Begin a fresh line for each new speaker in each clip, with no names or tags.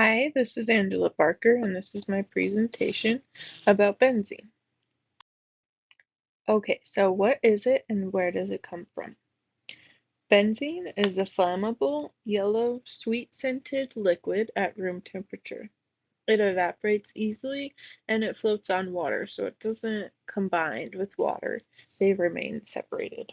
Hi, this is Angela Barker, and this is my presentation about benzene. Okay, so what is it and where does it come from? Benzene is a flammable, yellow, sweet-scented liquid at room temperature. It evaporates easily and it floats on water, so it doesn't combine with water. They remain separated.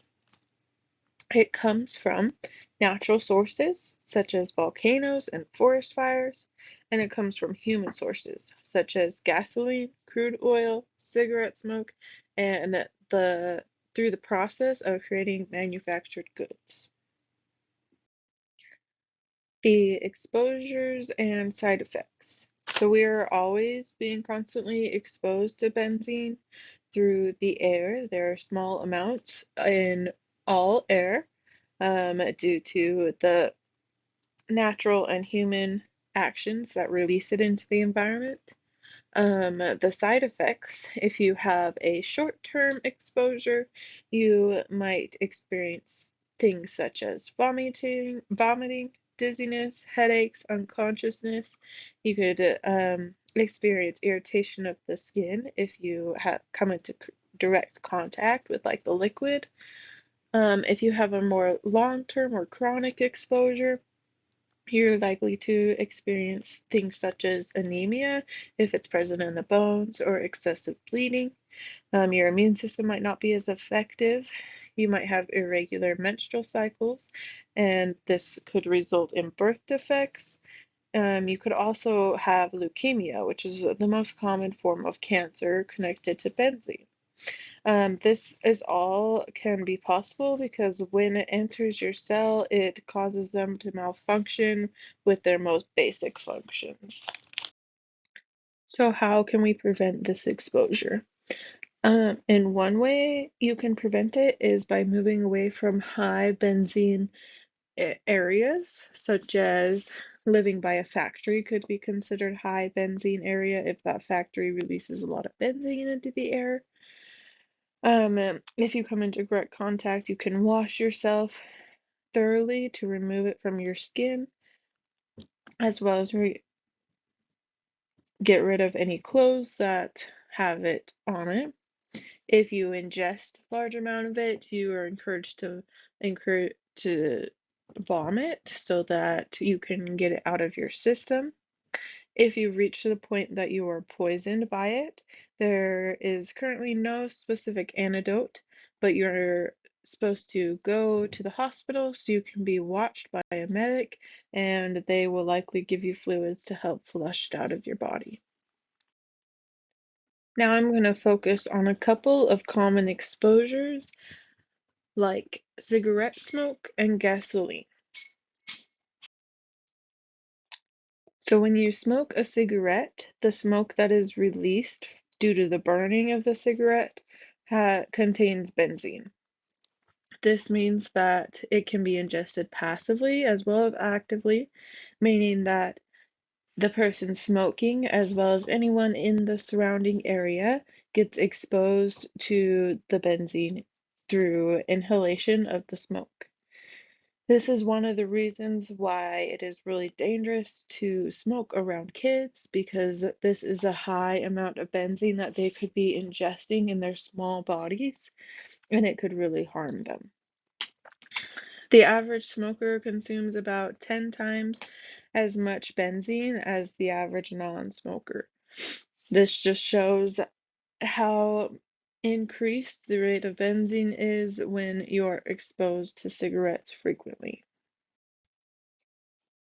It comes from natural sources such as volcanoes and forest fires, and it comes from human sources such as gasoline, crude oil, cigarette smoke, and through the process of creating manufactured goods. The exposures and side effects. So we are always being constantly exposed to benzene through the air. There are small amounts in all air due to the natural and human actions that release it into the environment. The side effects, if you have a short-term exposure, you might experience things such as vomiting, dizziness, headaches, unconsciousness. You could experience irritation of the skin if you have come into direct contact with like the liquid. If you have a more long-term or chronic exposure, you're likely to experience things such as anemia if it's present in the bones or excessive bleeding. Your immune system might not be as effective. You might have irregular menstrual cycles, and this could result in birth defects. You could also have leukemia, which is the most common form of cancer connected to benzene. This is all can be possible because when it enters your cell, it causes them to malfunction with their most basic functions. So how can we prevent this exposure? In one way you can prevent it is by moving away from high benzene areas, such as living by a factory could be considered high benzene area if that factory releases a lot of benzene into the air. If you come into direct contact, you can wash yourself thoroughly to remove it from your skin, as well as get rid of any clothes that have it on it. If you ingest a large amount of it, you are encourage to vomit so that you can get it out of your system. If you reach to the point that you are poisoned by it, there is currently no specific antidote, but you're supposed to go to the hospital so you can be watched by a medic, and they will likely give you fluids to help flush it out of your body. Now I'm going to focus on a couple of common exposures like cigarette smoke and gasoline. So when you smoke a cigarette, the smoke that is released due to the burning of the cigarette contains benzene. This means that it can be ingested passively as well as actively, meaning that the person smoking, as well as anyone in the surrounding area, gets exposed to the benzene through inhalation of the smoke. This is one of the reasons why it is really dangerous to smoke around kids because this is a high amount of benzene that they could be ingesting in their small bodies and it could really harm them. The average smoker consumes about 10 times as much benzene as the average non-smoker. This just shows how increased the rate of benzene is when you're exposed to cigarettes frequently.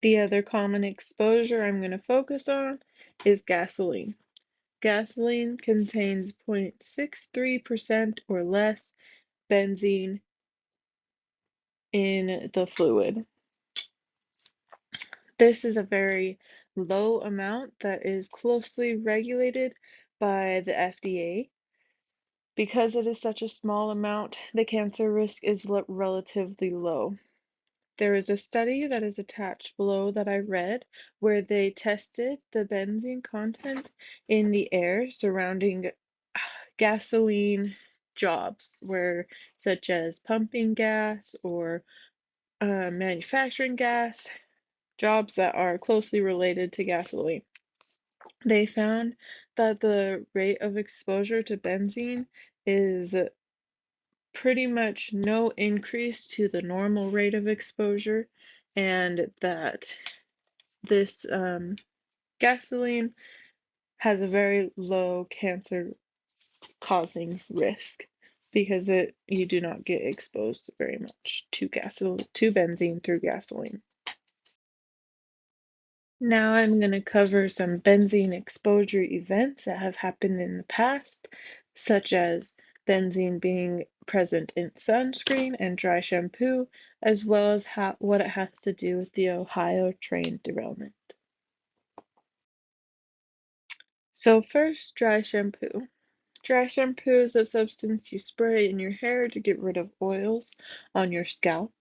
The other common exposure I'm going to focus on is gasoline. Gasoline contains 0.63% or less benzene in the fluid. This is a very low amount that is closely regulated by the FDA. Because it is such a small amount, the cancer risk is relatively low. There is a study that is attached below that I read where they tested the benzene content in the air surrounding gasoline jobs, where such as pumping gas or manufacturing gas. jobs that are closely related to gasoline. They found that the rate of exposure to benzene is pretty much no increase to the normal rate of exposure, and that this gasoline has a very low cancer causing risk because you do not get exposed very much to benzene through gasoline. Now I'm going to cover some benzene exposure events that have happened in the past, such as benzene being present in sunscreen and dry shampoo, as well as what it has to do with the Ohio train derailment. So first, dry shampoo. Dry shampoo is a substance you spray in your hair to get rid of oils on your scalp.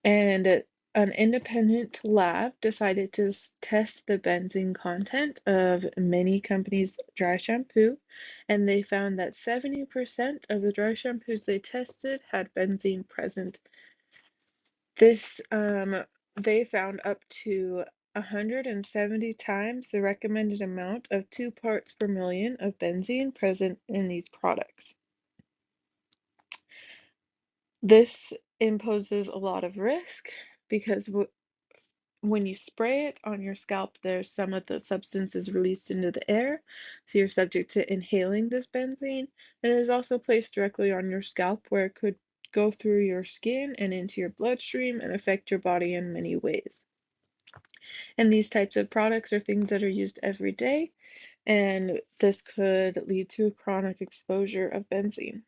And an independent lab decided to test the benzene content of many companies' dry shampoo, and they found that 70% of the dry shampoos they tested had benzene present. This they found up to 170 times the recommended amount of 2 parts per million of benzene present in these products. This imposes a lot of risk because when you spray it on your scalp, there's some of the substances released into the air, so you're subject to inhaling this benzene. And it is also placed directly on your scalp where it could go through your skin and into your bloodstream and affect your body in many ways. And these types of products are things that are used every day, and this could lead to a chronic exposure of benzene.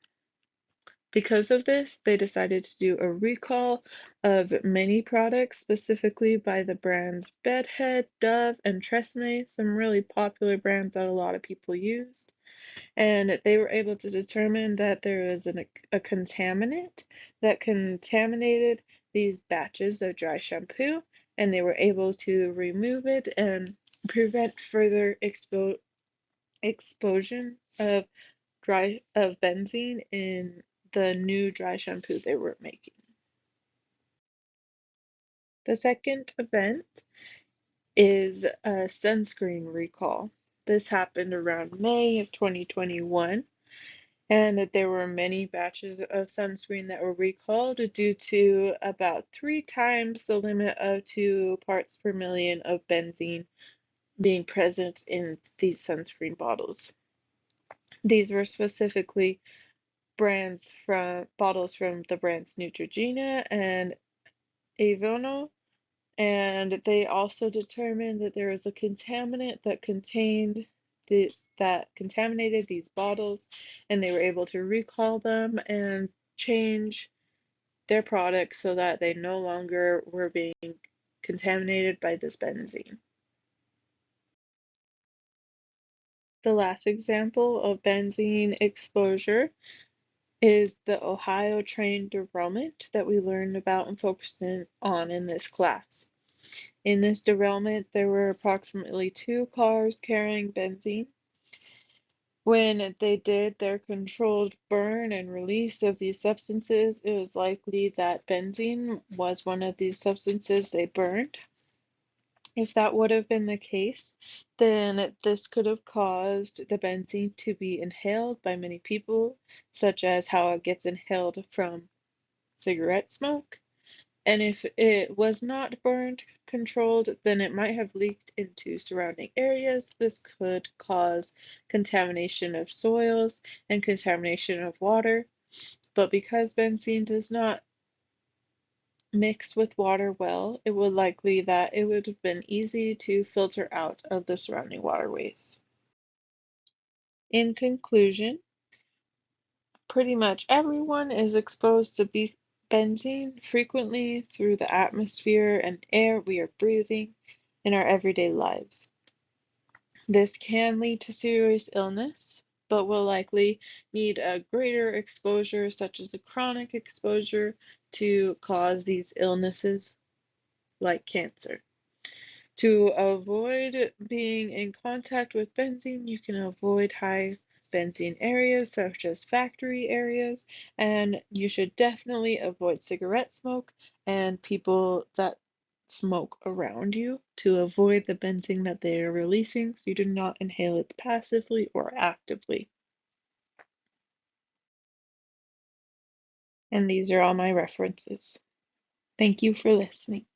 Because of this, they decided to do a recall of many products, specifically by the brands Bedhead, Dove, and Tresemme, some really popular brands that a lot of people used. And they were able to determine that there was a contaminant that contaminated these batches of dry shampoo, and they were able to remove it and prevent further exposure of benzene in the new dry shampoo they were making. The second event is a sunscreen recall. This happened around May of 2021, and that there were many batches of sunscreen that were recalled due to about 3 times the limit of 2 parts per million of benzene being present in these sunscreen bottles. These were specifically bottles from the brands Neutrogena and Aveeno, and they also determined that there was a contaminant that contaminated these bottles, and they were able to recall them and change their products so that they no longer were being contaminated by this benzene. The last example of benzene exposure is the Ohio train derailment that we learned about and focused on in this class. In this derailment, there were approximately 2 cars carrying benzene. When they did their controlled burn and release of these substances, it was likely that benzene was one of these substances they burned. If that would have been the case, then this could have caused the benzene to be inhaled by many people, such as how it gets inhaled from cigarette smoke. And if it was not burned controlled, then it might have leaked into surrounding areas. This could cause contamination of soils and contamination of water. But because benzene does not mix with water well, it would likely that it would have been easy to filter out of the surrounding waterways. In conclusion, pretty much everyone is exposed to benzene frequently through the atmosphere and air we are breathing in our everyday lives. This can lead to serious illness, but will likely need a greater exposure, such as a chronic exposure, to cause these illnesses like cancer. To avoid being in contact with benzene, you can avoid high benzene areas such as factory areas, and you should definitely avoid cigarette smoke and people that smoke around you to avoid the benzene that they are releasing, so you do not inhale it passively or actively. And these are all my references. Thank you for listening.